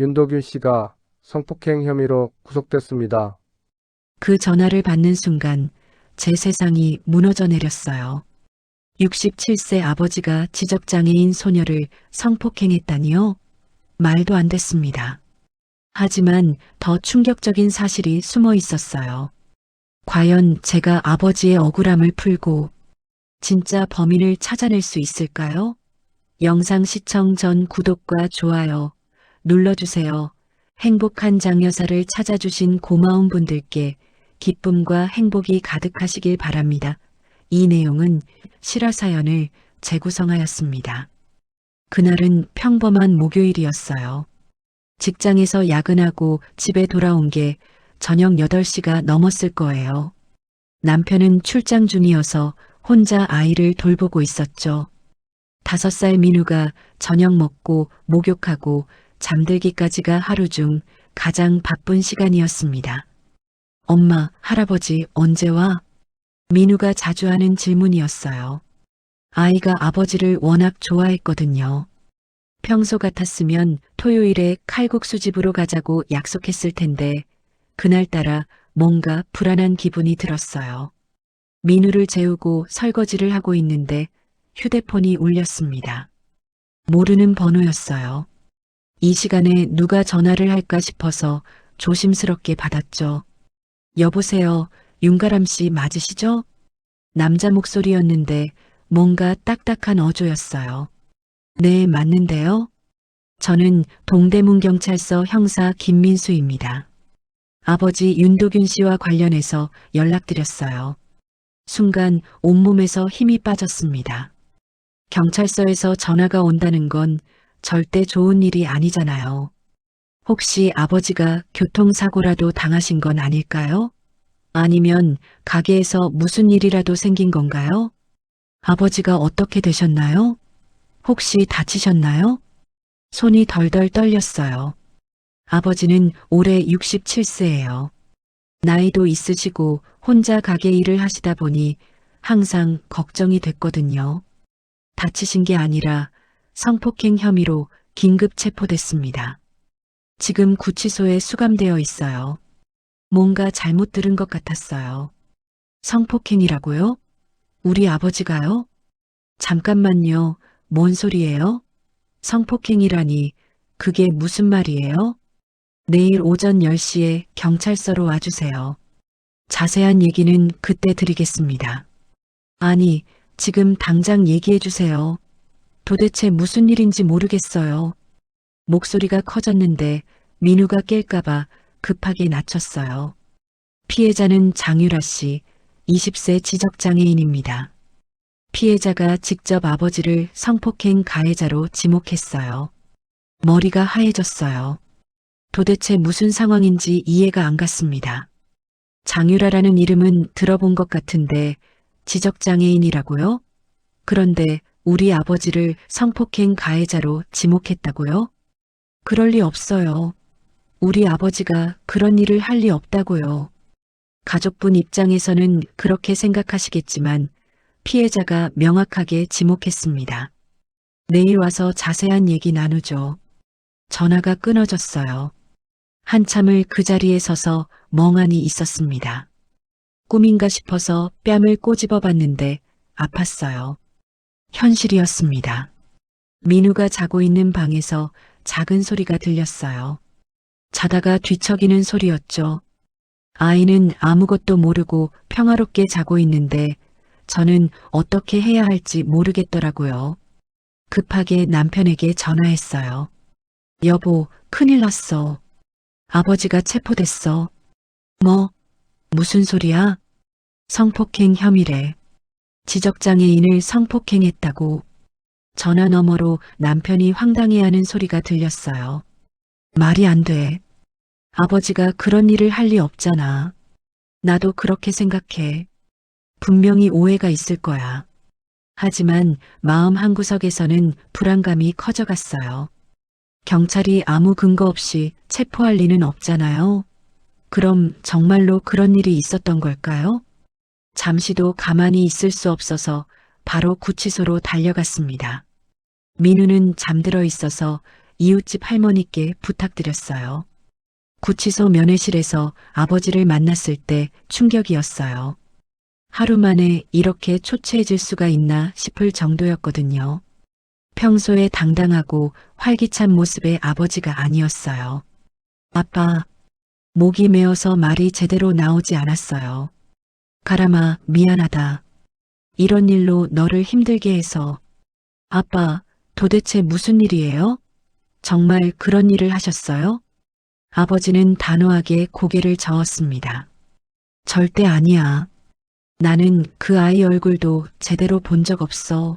윤도균 씨가 성폭행 혐의로 구속됐습니다. 그 전화를 받는 순간 제 세상이 무너져 내렸어요. 67세 아버지가 지적장애인 소녀를 성폭행했다니요? 말도 안 됐습니다. 하지만 더 충격적인 사실이 숨어 있었어요. 과연 제가 아버지의 억울함을 풀고 진짜 범인을 찾아낼 수 있을까요? 영상 시청 전 구독과 좋아요 눌러주세요. 행복한 장여사를 찾아주신 고마운 분들께 기쁨과 행복이 가득하시길 바랍니다. 이 내용은 실화 사연을 재구성하였습니다. 그날은 평범한 목요일이었어요. 직장에서 야근하고 집에 돌아온 게 저녁 8시가 넘었을 거예요. 남편은 출장 중이어서 혼자 아이를 돌보고 있었죠. 5살 민우가 저녁 먹고 목욕하고 잠들기까지가 하루 중 가장 바쁜 시간이었습니다. 엄마, 할아버지 언제 와? 민우가 자주 하는 질문이었어요. 아이가 아버지를 워낙 좋아했거든요. 평소 같았으면 토요일에 칼국수 집으로 가자고 약속했을 텐데 그날따라 뭔가 불안한 기분이 들었어요. 민우를 재우고 설거지를 하고 있는데 휴대폰이 울렸습니다. 모르는 번호였어요. 이 시간에 누가 전화를 할까 싶어서 조심스럽게 받았죠. 여보세요, 윤가람 씨 맞으시죠? 남자 목소리였는데 뭔가 딱딱한 어조였어요. 네, 맞는데요. 저는 동대문경찰서 형사 김민수입니다. 아버지 윤도균 씨와 관련해서 연락드렸어요. 순간 온몸에서 힘이 빠졌습니다. 경찰서에서 전화가 온다는 건 절대 좋은 일이 아니잖아요. 혹시 아버지가 교통사고라도 당하신 건 아닐까요? 아니면 가게에서 무슨 일이라도 생긴 건가요? 아버지가 어떻게 되셨나요? 혹시 다치셨나요? 손이 덜덜 떨렸어요. 아버지는 올해 67세예요. 나이도 있으시고 혼자 가게 일을 하시다 보니 항상 걱정이 됐거든요. 다치신 게 아니라 성폭행 혐의로 긴급 체포됐습니다. 지금 구치소에 수감되어 있어요. 뭔가 잘못 들은 것 같았어요. 성폭행이라고요? 우리 아버지가요? 잠깐만요. 뭔 소리예요? 성폭행이라니 그게 무슨 말이에요? 내일 오전 10시에 경찰서로 와주세요. 자세한 얘기는 그때 드리겠습니다. 아니, 지금 당장 얘기해 주세요. 도대체 무슨 일인지 모르겠어요. 목소리가 커졌는데 민우가 깰까봐 급하게 낮췄어요. 피해자는 장유라 씨, 20세 지적장애인입니다. 피해자가 직접 아버지를 성폭행 가해자로 지목했어요. 머리가 하얘졌어요. 도대체 무슨 상황인지 이해가 안 갔습니다. 장유라라는 이름은 들어본 것 같은데 지적장애인이라고요? 그런데 우리 아버지를 성폭행 가해자로 지목했다고요? 그럴 리 없어요. 우리 아버지가 그런 일을 할 리 없다고요. 가족분 입장에서는 그렇게 생각하시겠지만 피해자가 명확하게 지목했습니다. 내일 와서 자세한 얘기 나누죠. 전화가 끊어졌어요. 한참을 그 자리에 서서 멍하니 있었습니다. 꿈인가 싶어서 뺨을 꼬집어 봤는데 아팠어요. 현실이었습니다. 민우가 자고 있는 방에서 작은 소리가 들렸어요. 자다가 뒤척이는 소리였죠. 아이는 아무것도 모르고 평화롭게 자고 있는데 저는 어떻게 해야 할지 모르겠더라고요. 급하게 남편에게 전화했어요. 여보, 큰일 났어. 아버지가 체포됐어. 뭐? 무슨 소리야? 성폭행 혐의래. 지적장애인을 성폭행했다고. 전화 너머로 남편이 황당해하는 소리가 들렸어요. 말이 안 돼. 아버지가 그런 일을 할 리 없잖아. 나도 그렇게 생각해. 분명히 오해가 있을 거야. 하지만 마음 한구석에서는 불안감이 커져갔어요. 경찰이 아무 근거 없이 체포할 리는 없잖아요. 그럼 정말로 그런 일이 있었던 걸까요? 잠시도 가만히 있을 수 없어서 바로 구치소로 달려갔습니다. 민우는 잠들어 있어서 이웃집 할머니께 부탁드렸어요. 구치소 면회실에서 아버지를 만났을 때 충격이었어요. 하루 만에 이렇게 초췌해질 수가 있나 싶을 정도였거든요. 평소에 당당하고 활기찬 모습의 아버지가 아니었어요. 아빠, 목이 메어서 말이 제대로 나오지 않았어요. 가람아, 미안하다. 이런 일로 너를 힘들게 해서. 아빠, 도대체 무슨 일이에요? 정말 그런 일을 하셨어요? 아버지는 단호하게 고개를 저었습니다. 절대 아니야. 나는 그 아이 얼굴도 제대로 본 적 없어.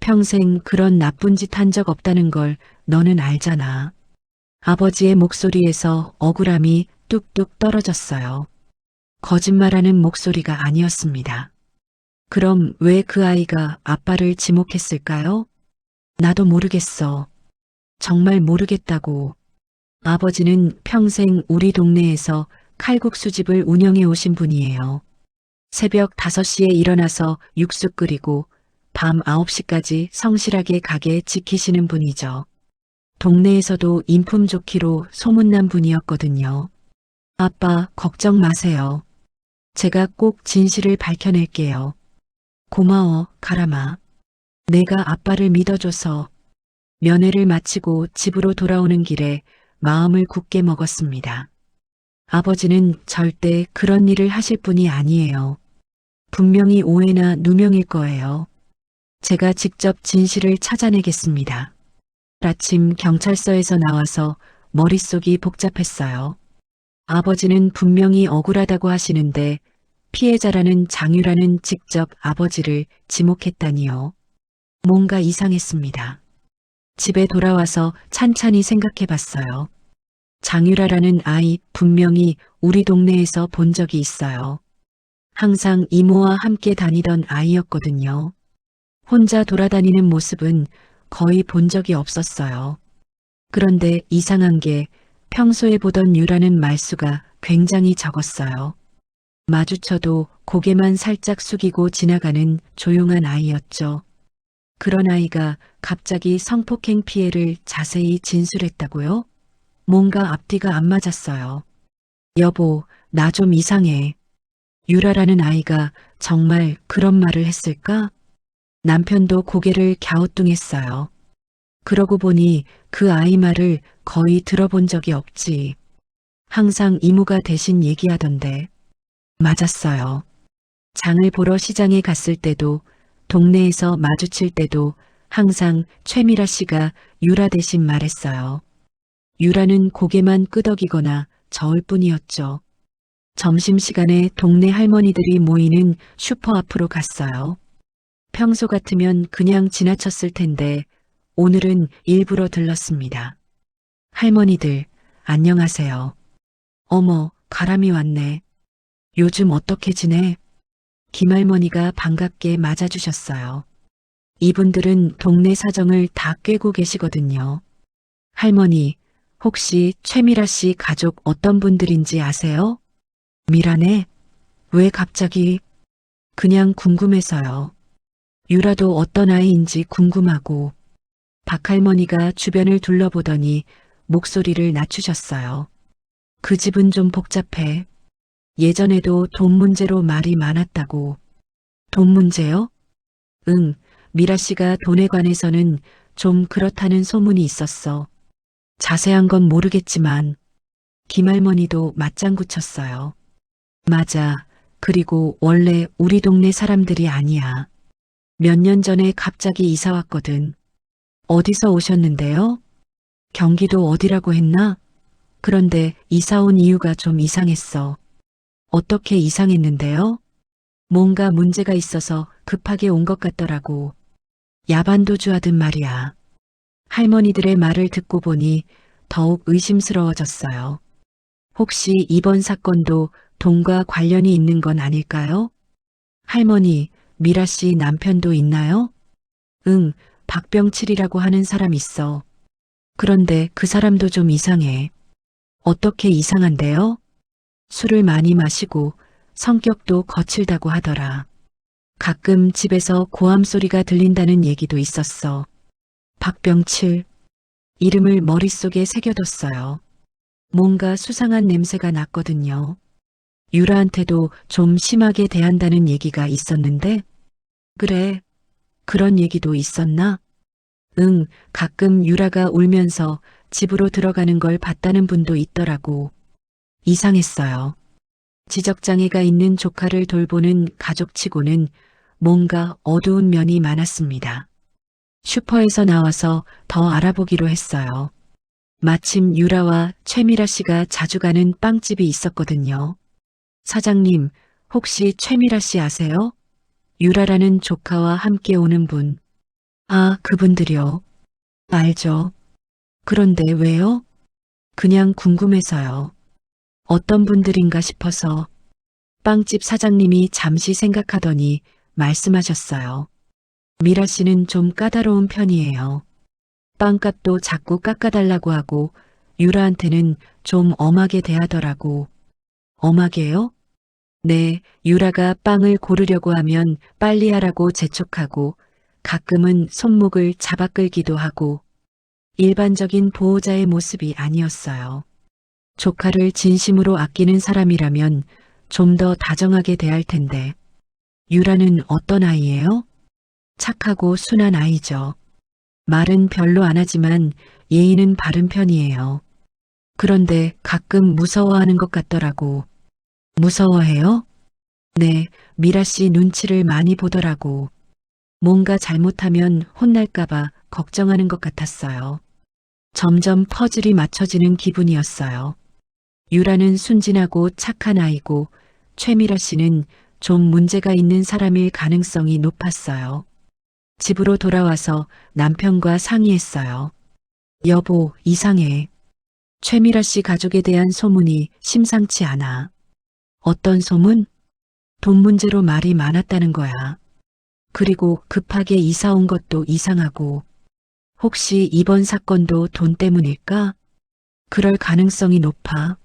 평생 그런 나쁜 짓 한 적 없다는 걸 너는 알잖아. 아버지의 목소리에서 억울함이 뚝뚝 떨어졌어요. 거짓말하는 목소리가 아니었습니다. 그럼 왜 그 아이가 아빠를 지목했을까요? 나도 모르겠어. 정말 모르겠다고. 아버지는 평생 우리 동네에서 칼국수집을 운영해 오신 분이에요. 새벽 5시에 일어나서 육수 끓이고 밤 9시까지 성실하게 가게 지키시는 분이죠. 동네에서도 인품 좋기로 소문난 분이었거든요. 아빠, 걱정 마세요. 제가 꼭 진실을 밝혀낼게요. 고마워, 가람아. 내가 아빠를 믿어줘서. 면회를 마치고 집으로 돌아오는 길에 마음을 굳게 먹었습니다. 아버지는 절대 그런 일을 하실 분이 아니에요. 분명히 오해나 누명일 거예요. 제가 직접 진실을 찾아내겠습니다. 아침 경찰서에서 나와서 머릿속이 복잡했어요. 아버지는 분명히 억울하다고 하시는데 피해자라는 장유라는 직접 아버지를 지목했다니요. 뭔가 이상했습니다. 집에 돌아와서 찬찬히 생각해 봤어요. 장유라라는 아이 분명히 우리 동네에서 본 적이 있어요. 항상 이모와 함께 다니던 아이였거든요. 혼자 돌아다니는 모습은 거의 본 적이 없었어요. 그런데 이상한 게 평소에 보던 유라는 말수가 굉장히 적었어요. 마주쳐도 고개만 살짝 숙이고 지나가는 조용한 아이였죠. 그런 아이가 갑자기 성폭행 피해를 자세히 진술했다고요? 뭔가 앞뒤가 안 맞았어요. 여보, 나 좀 이상해. 유라라는 아이가 정말 그런 말을 했을까? 남편도 고개를 갸우뚱했어요. 그러고 보니 그 아이 말을 거의 들어본 적이 없지. 항상 이모가 대신 얘기하던데. 맞았어요. 장을 보러 시장에 갔을 때도 동네에서 마주칠 때도 항상 최미라 씨가 유라 대신 말했어요. 유라는 고개만 끄덕이거나 저을 뿐이었죠. 점심시간에 동네 할머니들이 모이는 슈퍼 앞으로 갔어요. 평소 같으면 그냥 지나쳤을 텐데 오늘은 일부러 들렀습니다. 할머니들, 안녕하세요. 어머, 가람이 왔네. 요즘 어떻게 지내? 김할머니가 반갑게 맞아주셨어요. 이분들은 동네 사정을 다 꿰고 계시거든요. 할머니, 혹시 최미라 씨 가족 어떤 분들인지 아세요? 미라네? 왜 갑자기? 그냥 궁금해서요. 유라도 어떤 아이인지 궁금하고. 박할머니가 주변을 둘러보더니 목소리를 낮추셨어요. 그 집은 좀 복잡해. 예전에도 돈 문제로 말이 많았다고. 돈 문제요? 응, 미라 씨가 돈에 관해서는 좀 그렇다는 소문이 있었어. 자세한 건 모르겠지만 김할머니도 맞장구 쳤어요. 맞아. 그리고 원래 우리 동네 사람들이 아니야. 몇 년 전에 갑자기 이사 왔거든. 어디서 오셨는데요? 경기도 어디라고 했나? 그런데 이사 온 이유가 좀 이상했어. 어떻게 이상했는데요? 뭔가 문제가 있어서 급하게 온 것 같더라고. 야반도주 하든 말이야. 할머니들의 말을 듣고 보니 더욱 의심스러워졌어요. 혹시 이번 사건도 돈과 관련이 있는 건 아닐까요? 할머니, 미라 씨 남편도 있나요? 응, 박병칠이라고 하는 사람 있어. 그런데 그 사람도 좀 이상해. 어떻게 이상한데요? 술을 많이 마시고 성격도 거칠다고 하더라. 가끔 집에서 고함 소리가 들린다는 얘기도 있었어. 박병칠. 이름을 머릿속에 새겨뒀어요. 뭔가 수상한 냄새가 났거든요. 유라한테도 좀 심하게 대한다는 얘기가 있었는데, 그래, 그런 얘기도 있었나? 응, 가끔 유라가 울면서 집으로 들어가는 걸 봤다는 분도 있더라고. 이상했어요. 지적장애가 있는 조카를 돌보는 가족치고는 뭔가 어두운 면이 많았습니다. 슈퍼에서 나와서 더 알아보기로 했어요. 마침 유라와 최미라 씨가 자주 가는 빵집이 있었거든요. 사장님, 혹시 최미라 씨 아세요? 유라라는 조카와 함께 오는 분. 아, 그분들이요. 알죠. 그런데 왜요? 그냥 궁금해서요. 어떤 분들인가 싶어서. 빵집 사장님이 잠시 생각하더니 말씀하셨어요. 미라 씨는 좀 까다로운 편이에요. 빵값도 자꾸 깎아달라고 하고 유라한테는 좀 엄하게 대하더라고. 엄하게요? 네, 유라가 빵을 고르려고 하면 빨리 하라고 재촉하고 가끔은 손목을 잡아 끌기도 하고 일반적인 보호자의 모습이 아니었어요. 조카를 진심으로 아끼는 사람이라면 좀 더 다정하게 대할 텐데 유라는 어떤 아이예요? 착하고 순한 아이죠. 말은 별로 안 하지만 예의는 바른 편이에요. 그런데 가끔 무서워하는 것 같더라고. 무서워해요? 네, 미라 씨 눈치를 많이 보더라고. 뭔가 잘못하면 혼날까봐 걱정하는 것 같았어요. 점점 퍼즐이 맞춰지는 기분이었어요. 유라는 순진하고 착한 아이고 최미라 씨는 좀 문제가 있는 사람일 가능성이 높았어요. 집으로 돌아와서 남편과 상의했어요. 여보, 이상해. 최미라 씨 가족에 대한 소문이 심상치 않아. 어떤 소문? 돈 문제로 말이 많았다는 거야. 그리고 급하게 이사 온 것도 이상하고. 혹시 이번 사건도 돈 때문일까? 그럴 가능성이 높아.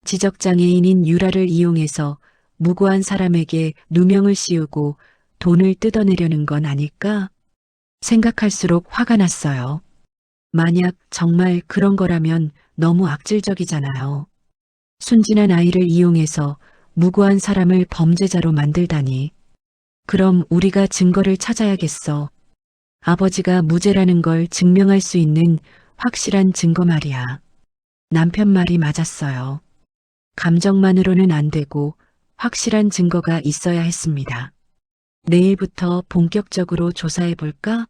지적장애인인 유라를 이용해서 무고한 사람에게 누명을 씌우고 돈을 뜯어내려는 건 아닐까? 생각할수록 화가 났어요. 만약 정말 그런 거라면 너무 악질적이잖아요. 순진한 아이를 이용해서 무고한 사람을 범죄자로 만들다니. 그럼 우리가 증거를 찾아야겠어. 아버지가 무죄라는 걸 증명할 수 있는 확실한 증거 말이야. 남편 말이 맞았어요. 감정만으로는 안 되고 확실한 증거가 있어야 했습니다. 내일부터 본격적으로 조사해 볼까?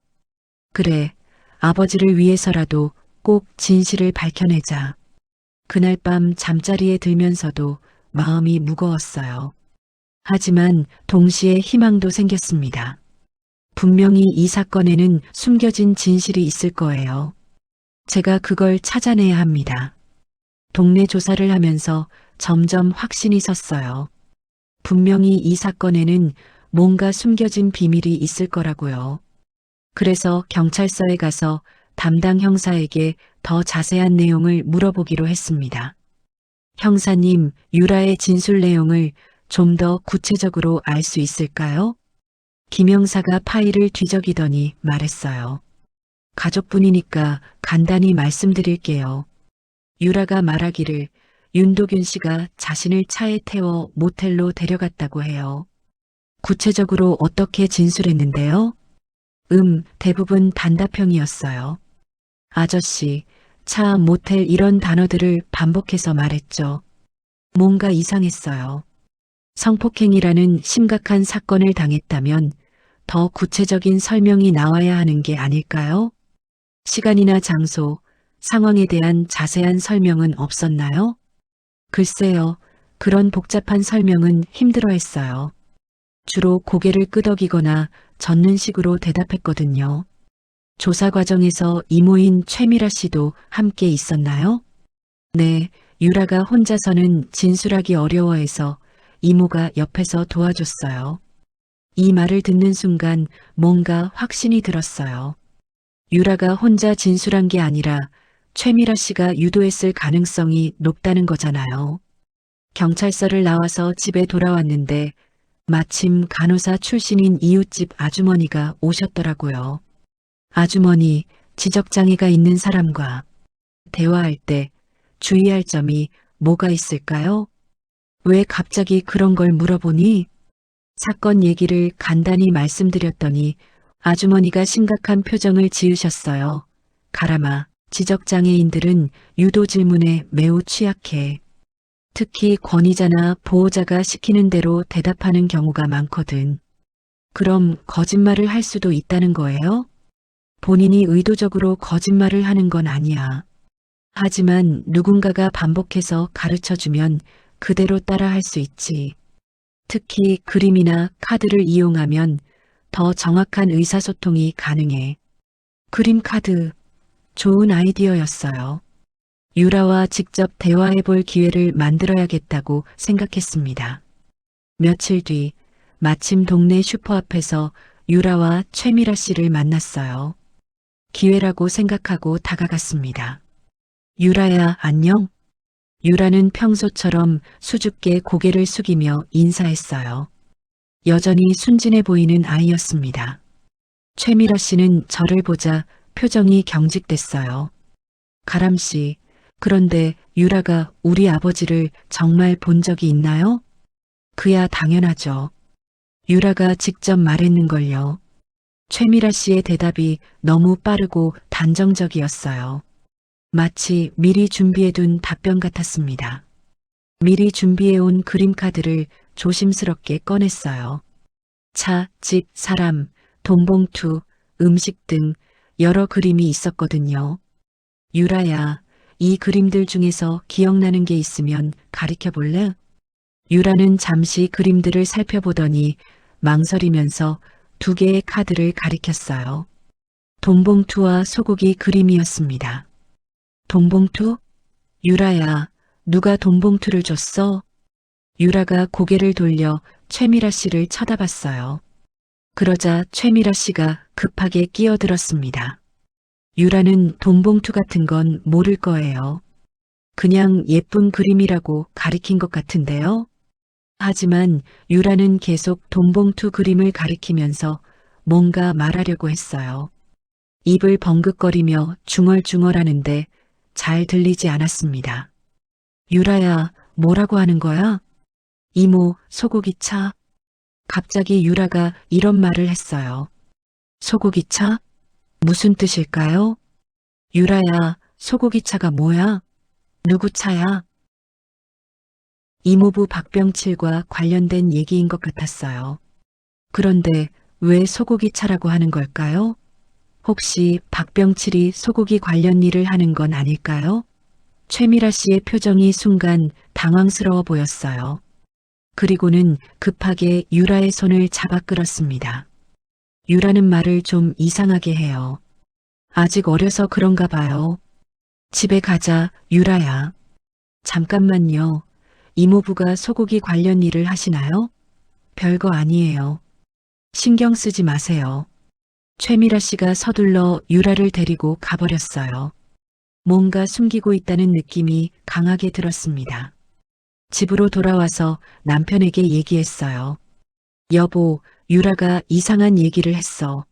그래, 아버지를 위해서라도 꼭 진실을 밝혀내자. 그날 밤 잠자리에 들면서도 마음이 무거웠어요. 하지만 동시에 희망도 생겼습니다. 분명히 이 사건에는 숨겨진 진실이 있을 거예요. 제가 그걸 찾아내야 합니다. 동네 조사를 하면서 점점 확신이 섰어요. 분명히 이 사건에는 뭔가 숨겨진 비밀이 있을 거라고요. 그래서 경찰서에 가서 담당 형사에게 더 자세한 내용을 물어보기로 했습니다. 형사님, 유라의 진술 내용을 좀 더 구체적으로 알 수 있을까요? 김 형사가 파일을 뒤적이더니 말했어요. 가족분이니까 간단히 말씀드릴게요. 유라가 말하기를 윤도균 씨가 자신을 차에 태워 모텔로 데려갔다고 해요. 구체적으로 어떻게 진술했는데요? 대부분 단답형이었어요. 아저씨, 차, 모텔 이런 단어들을 반복해서 말했죠. 뭔가 이상했어요. 성폭행이라는 심각한 사건을 당했다면 더 구체적인 설명이 나와야 하는 게 아닐까요? 시간이나 장소, 상황에 대한 자세한 설명은 없었나요? 글쎄요, 그런 복잡한 설명은 힘들어했어요. 주로 고개를 끄덕이거나 젓는 식으로 대답했거든요. 조사 과정에서 이모인 최미라 씨도 함께 있었나요? 네, 유라가 혼자서는 진술하기 어려워해서 이모가 옆에서 도와줬어요. 이 말을 듣는 순간 뭔가 확신이 들었어요. 유라가 혼자 진술한 게 아니라 최미라 씨가 유도했을 가능성이 높다는 거잖아요. 경찰서를 나와서 집에 돌아왔는데 마침 간호사 출신인 이웃집 아주머니가 오셨더라고요. 아주머니, 지적장애가 있는 사람과 대화할 때 주의할 점이 뭐가 있을까요? 왜 갑자기 그런 걸 물어보니? 사건 얘기를 간단히 말씀드렸더니 아주머니가 심각한 표정을 지으셨어요. 가람아, 지적장애인들은 유도 질문에 매우 취약해. 특히 권위자나 보호자가 시키는 대로 대답하는 경우가 많거든. 그럼 거짓말을 할 수도 있다는 거예요? 본인이 의도적으로 거짓말을 하는 건 아니야. 하지만 누군가가 반복해서 가르쳐주면 그대로 따라 할 수 있지. 특히 그림이나 카드를 이용하면 더 정확한 의사소통이 가능해. 그림 카드, 좋은 아이디어였어요. 유라와 직접 대화해 볼 기회를 만들어야겠다고 생각했습니다. 며칠 뒤 마침 동네 슈퍼 앞에서 유라와 최미라 씨를 만났어요. 기회라고 생각하고 다가갔습니다. 유라야, 안녕? 유라는 평소처럼 수줍게 고개를 숙이며 인사했어요. 여전히 순진해 보이는 아이였습니다. 최미라 씨는 저를 보자 표정이 경직됐어요. 가람 씨, 그런데 유라가 우리 아버지를 정말 본 적이 있나요? 그야 당연하죠. 유라가 직접 말했는걸요. 최미라 씨의 대답이 너무 빠르고 단정적이었어요. 마치 미리 준비해둔 답변 같았습니다. 미리 준비해온 그림 카드를 조심스럽게 꺼냈어요. 차, 집, 사람, 돈봉투, 음식 등 여러 그림이 있었거든요. 유라야, 이 그림들 중에서 기억나는 게 있으면 가르쳐 볼래? 유라는 잠시 그림들을 살펴보더니 망설이면서 2개의 카드를 가리켰어요. 돈봉투와 소고기 그림이었습니다. 돈봉투? 유라야, 누가 돈봉투를 줬어? 유라가 고개를 돌려 최미라 씨를 쳐다봤어요. 그러자 최미라 씨가 급하게 끼어들었습니다. 유라는 돈봉투 같은 건 모를 거예요. 그냥 예쁜 그림이라고 가리킨 것 같은데요. 하지만 유라는 계속 돈봉투 그림을 가리키면서 뭔가 말하려고 했어요. 입을 벙긋거리며 중얼중얼하는데 잘 들리지 않았습니다. 유라야, 뭐라고 하는 거야? 이모, 소고기차. 갑자기 유라가 이런 말을 했어요. 소고기차? 무슨 뜻일까요? 유라야, 소고기차가 뭐야? 누구 차야? 이모부 박병칠과 관련된 얘기인 것 같았어요. 그런데 왜 소고기차라고 하는 걸까요? 혹시 박병칠이 소고기 관련 일을 하는 건 아닐까요? 최미라 씨의 표정이 순간 당황스러워 보였어요. 그리고는 급하게 유라의 손을 잡아 끌었습니다. 유라는 말을 좀 이상하게 해요. 아직 어려서 그런가 봐요. 집에 가자, 유라야. 잠깐만요. 이모부가 소고기 관련 일을 하시나요? 별거 아니에요. 신경 쓰지 마세요. 최미라 씨가 서둘러 유라를 데리고 가버렸어요. 뭔가 숨기고 있다는 느낌이 강하게 들었습니다. 집으로 돌아와서 남편에게 얘기했어요. 여보, 유라가 이상한 얘기를 했어.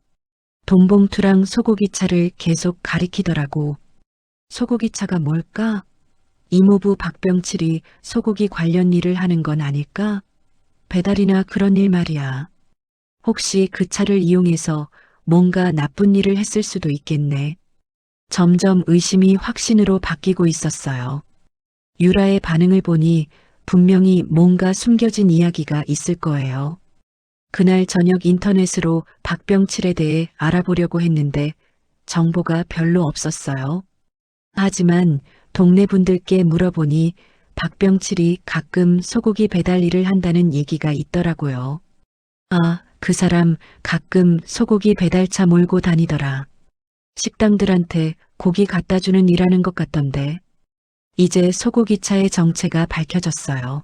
돈봉투랑 소고기차를 계속 가리키더라고. 소고기차가 뭘까? 이모부 박병칠이 소고기 관련 일을 하는 건 아닐까? 배달이나 그런 일 말이야. 혹시 그 차를 이용해서 뭔가 나쁜 일을 했을 수도 있겠네. 점점 의심이 확신으로 바뀌고 있었어요. 유라의 반응을 보니 분명히 뭔가 숨겨진 이야기가 있을 거예요. 그날 저녁 인터넷으로 박병칠에 대해 알아보려고 했는데 정보가 별로 없었어요. 하지만 동네 분들께 물어보니 박병칠이 가끔 소고기 배달 일을 한다는 얘기가 있더라고요. 아, 그 사람 가끔 소고기 배달차 몰고 다니더라. 식당들한테 고기 갖다 주는 일하는 것 같던데. 이제 소고기차의 정체가 밝혀졌어요.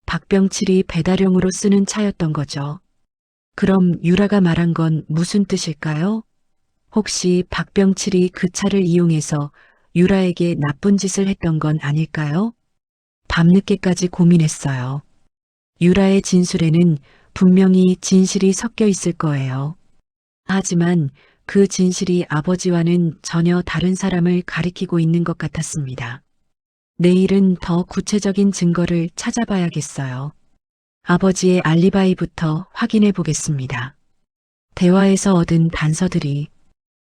박병칠이 배달용으로 쓰는 차였던 거죠. 그럼 유라가 말한 건 무슨 뜻일까요? 혹시 박병칠이 그 차를 이용해서 유라에게 나쁜 짓을 했던 건 아닐까요? 밤늦게까지 고민했어요. 유라의 진술에는 분명히 진실이 섞여 있을 거예요. 하지만 그 진실이 아버지와는 전혀 다른 사람을 가리키고 있는 것 같았습니다. 내일은 더 구체적인 증거를 찾아봐야겠어요. 아버지의 알리바이부터 확인해 보겠습니다. 대화에서 얻은 단서들이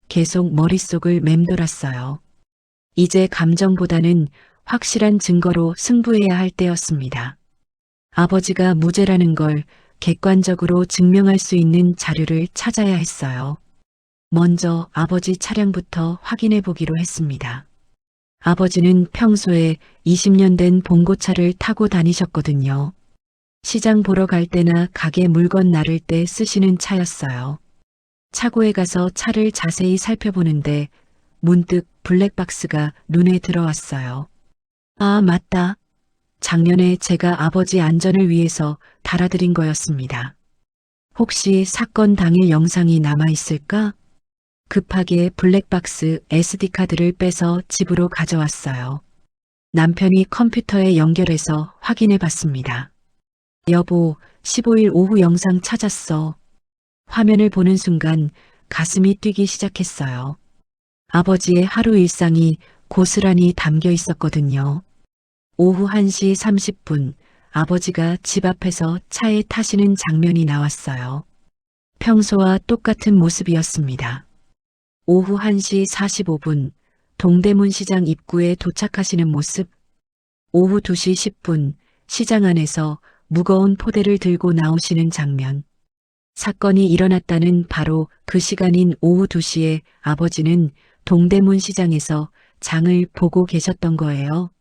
계속 머릿속을 맴돌았어요. 이제 감정보다는 확실한 증거로 승부해야 할 때였습니다. 아버지가 무죄라는 걸 객관적으로 증명할 수 있는 자료를 찾아야 했어요. 먼저 아버지 차량부터 확인해 보기로 했습니다. 아버지는 평소에 20년 된 봉고차를 타고 다니셨거든요. 시장 보러 갈 때나 가게 물건 나를 때 쓰시는 차였어요. 차고에 가서 차를 자세히 살펴보는데 문득 블랙박스가 눈에 들어왔어요. 아, 맞다. 작년에 제가 아버지 안전을 위해서 달아드린 거였습니다. 혹시 사건 당일 영상이 남아있을까? 급하게 블랙박스 SD카드를 빼서 집으로 가져왔어요. 남편이 컴퓨터에 연결해서 확인해 봤습니다. 여보, 15일 오후 영상 찾았어. 화면을 보는 순간 가슴이 뛰기 시작했어요. 아버지의 하루 일상이 고스란히 담겨 있었거든요. 오후 1시 30분 아버지가 집 앞에서 차에 타시는 장면이 나왔어요. 평소와 똑같은 모습이었습니다. 오후 1시 45분 동대문 시장 입구에 도착하시는 모습, 오후 2시 10분 시장 안에서 무거운 포대를 들고 나오시는 장면. 사건이 일어났다는 바로 그 시간인 오후 2시에 아버지는 동대문 시장에서 장을 보고 계셨던 거예요.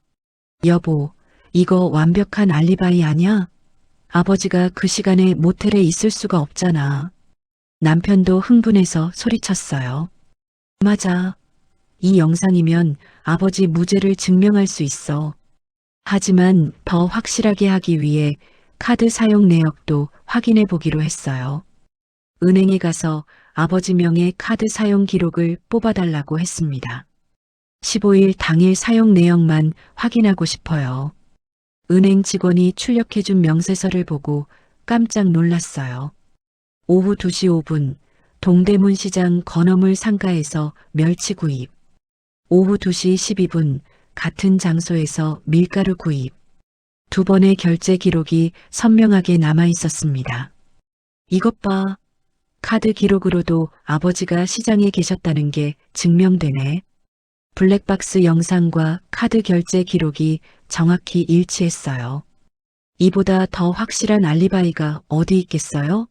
여보, 이거 완벽한 알리바이 아니야? 아버지가 그 시간에 모텔에 있을 수가 없잖아. 남편도 흥분해서 소리쳤어요. 맞아. 이 영상이면 아버지 무죄를 증명할 수 있어. 하지만 더 확실하게 하기 위해 카드 사용 내역도 확인해 보기로 했어요. 은행에 가서 아버지 명의 카드 사용 기록을 뽑아달라고 했습니다. 15일 당일 사용 내역만 확인하고 싶어요. 은행 직원이 출력해준 명세서를 보고 깜짝 놀랐어요. 오후 2시 5분 동대문 시장 건어물 상가에서 멸치 구입. 오후 2시 12분 같은 장소에서 밀가루 구입. 두 번의 결제 기록이 선명하게 남아 있었습니다. 이것 봐. 카드 기록으로도 아버지가 시장에 계셨다는 게 증명되네. 블랙박스 영상과 카드 결제 기록이 정확히 일치했어요. 이보다 더 확실한 알리바이가 어디 있겠어요?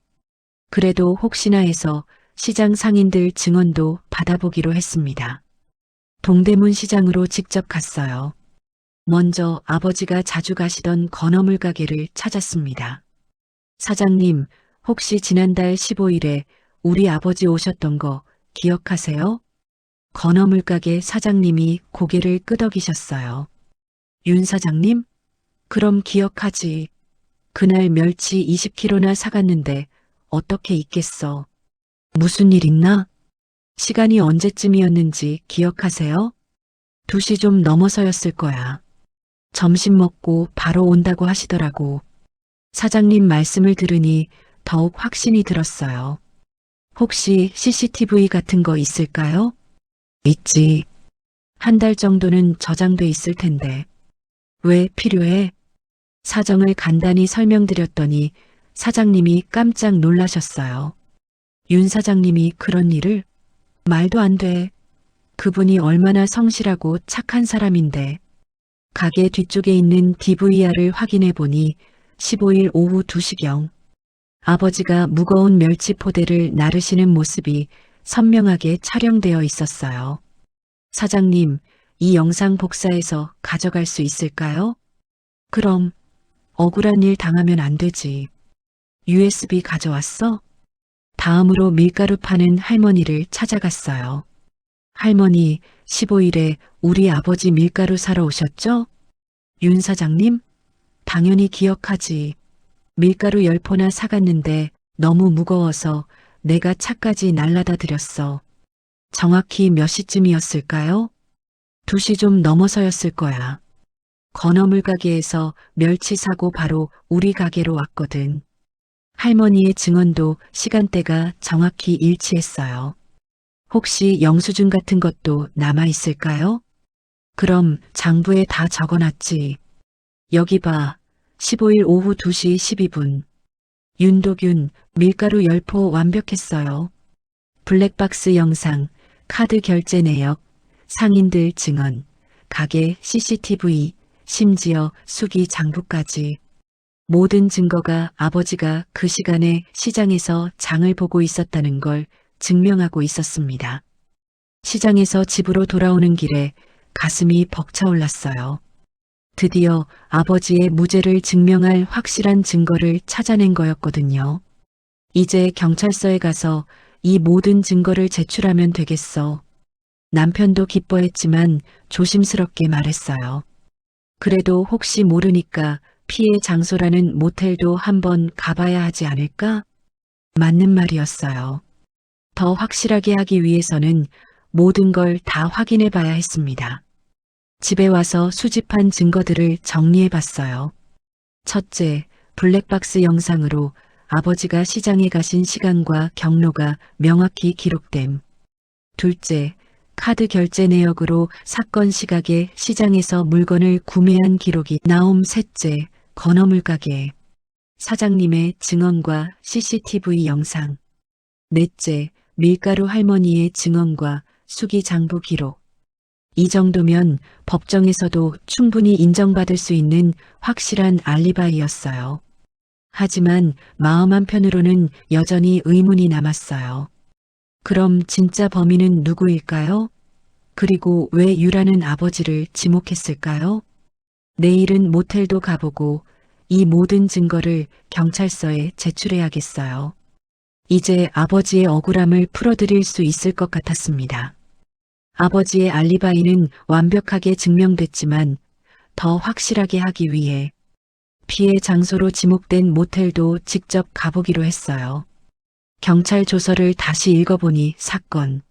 그래도 혹시나 해서 시장 상인들 증언도 받아보기로 했습니다. 동대문 시장으로 직접 갔어요. 먼저 아버지가 자주 가시던 건어물 가게를 찾았습니다. 사장님, 혹시 지난달 15일에 우리 아버지 오셨던 거 기억하세요? 건어물 가게 사장님이 고개를 끄덕이셨어요. 윤 사장님? 그럼 기억하지. 그날 멸치 20kg나 사갔는데 어떻게 있겠어. 무슨 일 있나? 시간이 언제쯤이었는지 기억하세요? 2시 좀 넘어서였을 거야. 점심 먹고 바로 온다고 하시더라고. 사장님 말씀을 들으니 더욱 확신이 들었어요. 혹시 CCTV 같은 거 있을까요? 있지. 한 달 정도는 저장돼 있을 텐데. 왜 필요해? 사정을 간단히 설명드렸더니 사장님이 깜짝 놀라셨어요. 윤 사장님이 그런 일을? 말도 안 돼. 그분이 얼마나 성실하고 착한 사람인데. 가게 뒤쪽에 있는 DVR을 확인해 보니 15일 오후 2시경 아버지가 무거운 멸치 포대를 나르시는 모습이 선명하게 촬영되어 있었어요. 사장님, 이 영상 복사해서 가져갈 수 있을까요? 그럼 억울한 일 당하면 안 되지. USB 가져왔어? 다음으로 밀가루 파는 할머니를 찾아갔어요. 할머니, 15일에 우리 아버지 밀가루 사러 오셨죠? 윤 사장님? 당연히 기억하지. 밀가루 10포나 사갔는데 너무 무거워서 내가 차까지 날라다 드렸어. 정확히 몇 시쯤이었을까요? 2시 좀 넘어서였을 거야. 건어물 가게에서 멸치 사고 바로 우리 가게로 왔거든. 할머니의 증언도 시간대가 정확히 일치했어요. 혹시 영수증 같은 것도 남아 있을까요? 그럼 장부에 다 적어놨지. 여기 봐. 15일 오후 2시 12분. 윤도균, 밀가루 10포 완벽했어요. 블랙박스 영상, 카드 결제 내역, 상인들 증언, 가게 CCTV, 심지어 수기 장부까지. 모든 증거가 아버지가 그 시간에 시장에서 장을 보고 있었다는 걸 증명하고 있었습니다. 시장에서 집으로 돌아오는 길에 가슴이 벅차올랐어요. 드디어 아버지의 무죄를 증명할 확실한 증거를 찾아낸 거였거든요. 이제 경찰서에 가서 이 모든 증거를 제출하면 되겠어. 남편도 기뻐했지만 조심스럽게 말했어요. 그래도 혹시 모르니까 피해 장소라는 모텔도 한번 가봐야 하지 않을까? 맞는 말이었어요. 더 확실하게 하기 위해서는 모든 걸 다 확인해 봐야 했습니다. 집에 와서 수집한 증거들을 정리해 봤어요. 첫째, 블랙박스 영상으로 아버지가 시장에 가신 시간과 경로가 명확히 기록됨. 둘째, 카드 결제 내역으로 사건 시각에 시장에서 물건을 구매한 기록이 나옴. 셋째, 건어물 가게 사장님의 증언과 CCTV 영상. 넷째, 밀가루 할머니의 증언과 수기 장부 기록. 이 정도면 법정에서도 충분히 인정받을 수 있는 확실한 알리바이였어요. 하지만 마음 한편으로는 여전히 의문이 남았어요. 그럼 진짜 범인은 누구일까요? 그리고 왜 유라는 아버지를 지목했을까요? 내일은 모텔도 가보고 이 모든 증거를 경찰서에 제출해야겠어요. 이제 아버지의 억울함을 풀어드릴 수 있을 것 같았습니다. 아버지의 알리바이는 완벽하게 증명됐지만 더 확실하게 하기 위해 피해 장소로 지목된 모텔도 직접 가보기로 했어요. 경찰 조서를 다시 읽어보니 사건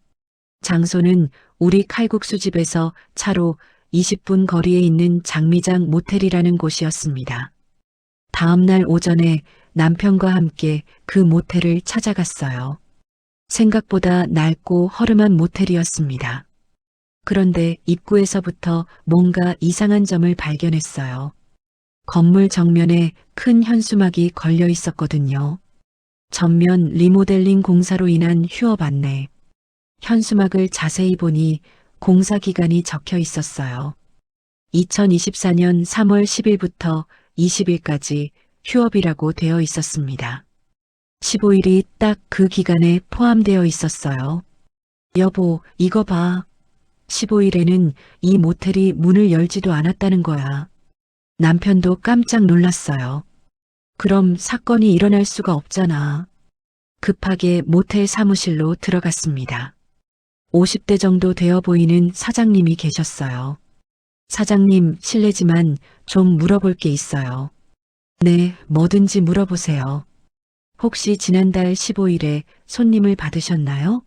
장소는 우리 칼국수집에서 차로 20분 거리에 있는 장미장 모텔이라는 곳이었습니다. 다음 날 오전에 남편과 함께 그 모텔을 찾아갔어요. 생각보다 낡고 허름한 모텔이었습니다. 그런데 입구에서부터 뭔가 이상한 점을 발견했어요. 건물 정면에 큰 현수막이 걸려 있었거든요. 전면 리모델링 공사로 인한 휴업 안내. 현수막을 자세히 보니 공사 기간이 적혀 있었어요. 2024년 3월 10일부터 20일까지 휴업이라고 되어 있었습니다. 15일이 딱 그 기간에 포함되어 있었어요. 여보, 이거 봐. 15일에는 이 모텔이 문을 열지도 않았다는 거야. 남편도 깜짝 놀랐어요. 그럼 사건이 일어날 수가 없잖아. 급하게 모텔 사무실로 들어갔습니다. 50대 정도 되어 보이는 사장님이 계셨어요. 사장님, 실례지만 좀 물어볼 게 있어요. 네, 뭐든지 물어보세요. 혹시 지난달 15일에 손님을 받으셨나요?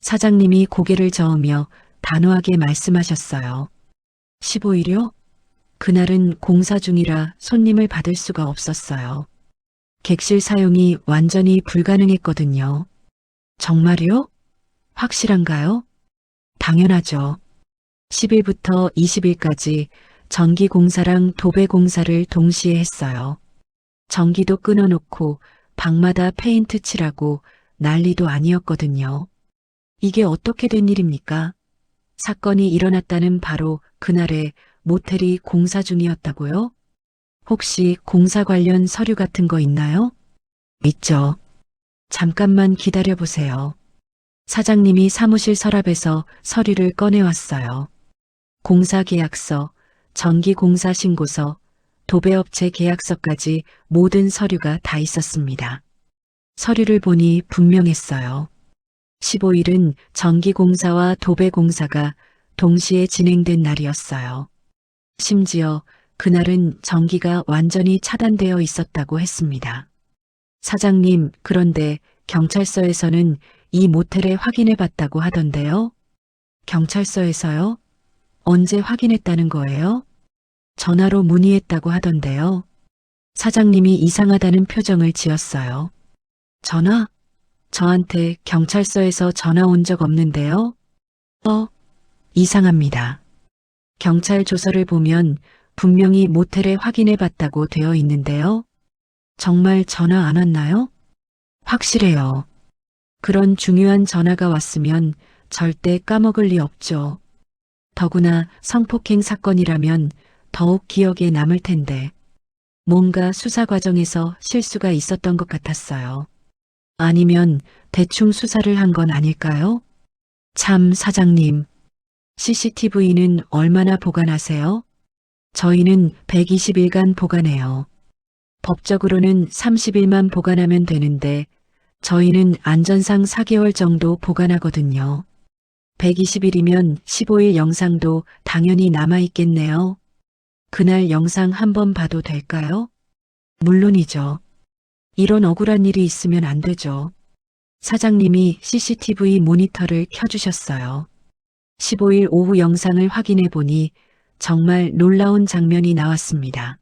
사장님이 고개를 저으며 단호하게 말씀하셨어요. 15일이요? 그날은 공사 중이라 손님을 받을 수가 없었어요. 객실 사용이 완전히 불가능했거든요. 정말요? 확실한가요? 당연하죠. 10일부터 20일까지 전기 공사랑 도배 공사를 동시에 했어요. 전기도 끊어놓고 방마다 페인트 칠하고 난리도 아니었거든요. 이게 어떻게 된 일입니까? 사건이 일어났다는 바로 그날에 모텔이 공사 중이었다고요? 혹시 공사 관련 서류 같은 거 있나요? 있죠. 잠깐만 기다려 보세요. 사장님이 사무실 서랍에서 서류를 꺼내왔어요. 공사 계약서, 전기 공사 신고서, 도배업체 계약서까지 모든 서류가 다 있었습니다. 서류를 보니 분명했어요. 15일은 전기 공사와 도배 공사가 동시에 진행된 날이었어요. 심지어 그날은 전기가 완전히 차단되어 있었다고 했습니다. 사장님, 그런데 경찰서에서는 이 모텔에 확인해 봤다고 하던데요? 경찰서에서요? 언제 확인했다는 거예요? 전화로 문의했다고 하던데요. 사장님이 이상하다는 표정을 지었어요. 전화? 저한테 경찰서에서 전화 온 적 없는데요? 이상합니다. 경찰 조서를 보면 분명히 모텔에 확인해 봤다고 되어 있는데요. 정말 전화 안 왔나요? 확실해요. 그런 중요한 전화가 왔으면 절대 까먹을 리 없죠. 더구나 성폭행 사건이라면 더욱 기억에 남을 텐데 뭔가 수사 과정에서 실수가 있었던 것 같았어요. 아니면 대충 수사를 한 건 아닐까요? 참, 사장님. CCTV는 얼마나 보관하세요? 저희는 120일간 보관해요. 법적으로는 30일만 보관하면 되는데 저희는 안전상 4개월 정도 보관하거든요. 120일이면 15일 영상도 당연히 남아있겠네요. 그날 영상 한번 봐도 될까요? 물론이죠. 이런 억울한 일이 있으면 안 되죠. 사장님이 CCTV 모니터를 켜주셨어요. 15일 오후 영상을 확인해 보니 정말 놀라운 장면이 나왔습니다.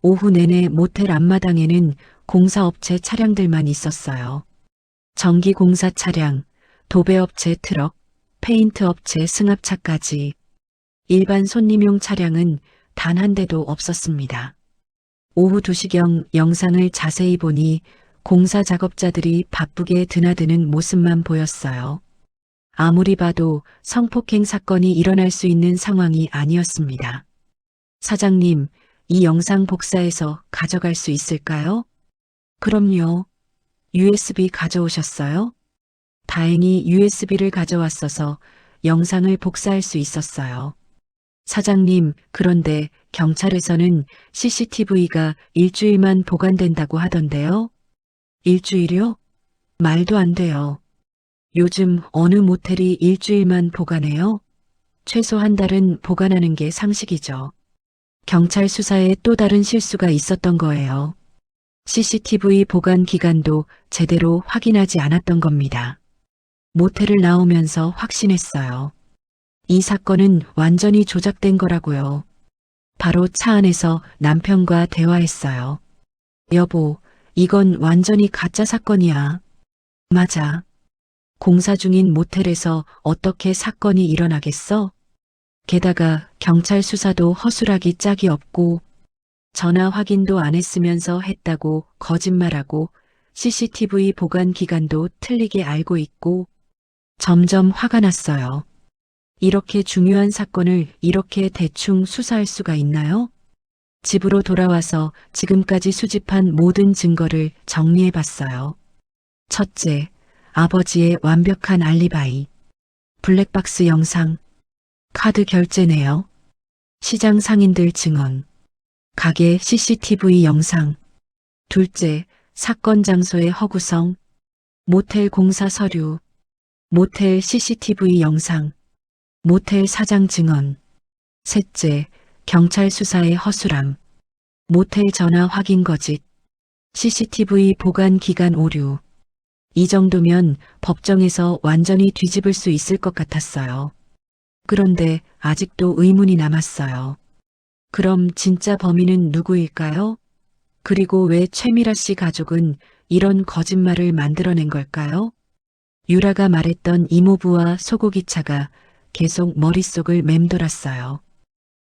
오후 내내 모텔 앞마당에는 공사업체 차량들만 있었어요. 전기공사 차량, 도배업체 트럭, 페인트업체 승합차까지 일반 손님용 차량은 단 한 대도 없었습니다. 오후 2시경 영상을 자세히 보니 공사 작업자들이 바쁘게 드나드는 모습만 보였어요. 아무리 봐도 성폭행 사건이 일어날 수 있는 상황이 아니었습니다. 사장님, 이 영상 복사해서 가져갈 수 있을까요? 그럼요. USB 가져오셨어요? 다행히 USB를 가져왔어서 영상을 복사할 수 있었어요. 사장님, 그런데 경찰에서는 CCTV가 일주일만 보관된다고 하던데요? 일주일이요? 말도 안 돼요. 요즘 어느 모텔이 일주일만 보관해요? 최소 한 달은 보관하는 게 상식이죠. 경찰 수사에 또 다른 실수가 있었던 거예요. CCTV 보관 기간도 제대로 확인하지 않았던 겁니다. 모텔을 나오면서 확신했어요. 이 사건은 완전히 조작된 거라고요. 바로 차 안에서 남편과 대화했어요. 여보, 이건 완전히 가짜 사건이야. 맞아. 공사 중인 모텔에서 어떻게 사건이 일어나겠어? 게다가 경찰 수사도 허술하기 짝이 없고 전화 확인도 안 했으면서 했다고 거짓말하고 CCTV 보관 기간도 틀리게 알고 있고 점점 화가 났어요. 이렇게 중요한 사건을 이렇게 대충 수사할 수가 있나요? 집으로 돌아와서 지금까지 수집한 모든 증거를 정리해 봤어요. 첫째, 아버지의 완벽한 알리바이. 블랙박스 영상, 카드 결제 내역, 시장 상인들 증언, 가게 CCTV 영상. 둘째, 사건 장소의 허구성, 모텔 공사 서류, 모텔 CCTV 영상, 모텔 사장 증언. 셋째, 경찰 수사의 허술함, 모텔 전화 확인 거짓, CCTV 보관 기간 오류. 이 정도면 법정에서 완전히 뒤집을 수 있을 것 같았어요. 그런데 아직도 의문이 남았어요. 그럼 진짜 범인은 누구일까요? 그리고 왜 최미라 씨 가족은 이런 거짓말을 만들어낸 걸까요? 유라가 말했던 이모부와 소고기차가 계속 머릿속을 맴돌았어요.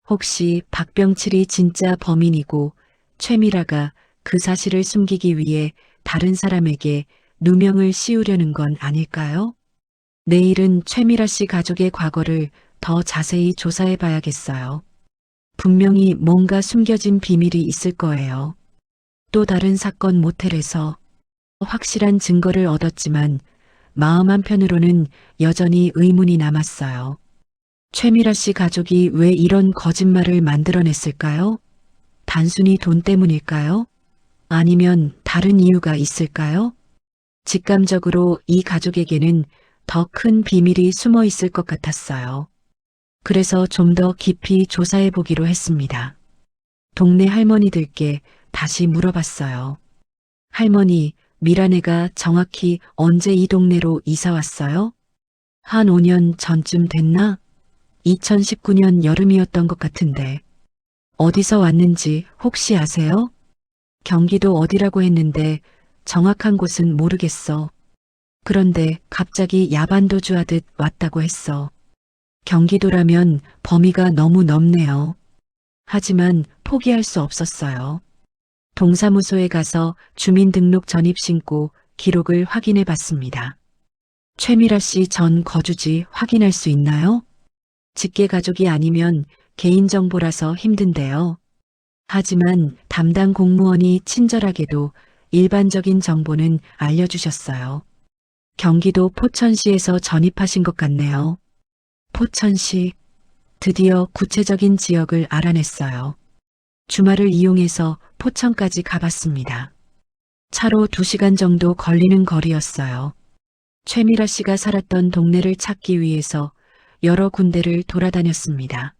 혹시 박병칠이 진짜 범인이고 최미라가 그 사실을 숨기기 위해 다른 사람에게 누명을 씌우려는 건 아닐까요? 내일은 최미라 씨 가족의 과거를 더 자세히 조사해 봐야겠어요. 분명히 뭔가 숨겨진 비밀이 있을 거예요. 또 다른 사건 모텔에서 확실한 증거를 얻었지만 마음 한편으로는 여전히 의문이 남았어요. 최미라 씨 가족이 왜 이런 거짓말을 만들어냈을까요? 단순히 돈 때문일까요? 아니면 다른 이유가 있을까요? 직감적으로 이 가족에게는 더 큰 비밀이 숨어 있을 것 같았어요. 그래서 좀 더 깊이 조사해 보기로 했습니다. 동네 할머니들께 다시 물어봤어요. 할머니, 미라네가 정확히 언제 이 동네로 이사 왔어요? 한 5년 전쯤 됐나? 2019년 여름이었던 것 같은데. 어디서 왔는지 혹시 아세요? 경기도 어디라고 했는데 정확한 곳은 모르겠어. 그런데 갑자기 야반도주하듯 왔다고 했어. 경기도라면 범위가 너무 넓네요. 하지만 포기할 수 없었어요. 동사무소에 가서 주민등록 전입 신고 기록을 확인해 봤습니다. 최미라 씨 전 거주지 확인할 수 있나요? 직계 가족이 아니면 개인정보라서 힘든데요. 하지만 담당 공무원이 친절하게도 일반적인 정보는 알려주셨어요. 경기도 포천시에서 전입하신 것 같네요. 포천시. 드디어 구체적인 지역을 알아냈어요. 주말을 이용해서 포천까지 가봤습니다. 차로 2시간 정도 걸리는 거리였어요. 최미라 씨가 살았던 동네를 찾기 위해서 여러 군데를 돌아다녔습니다.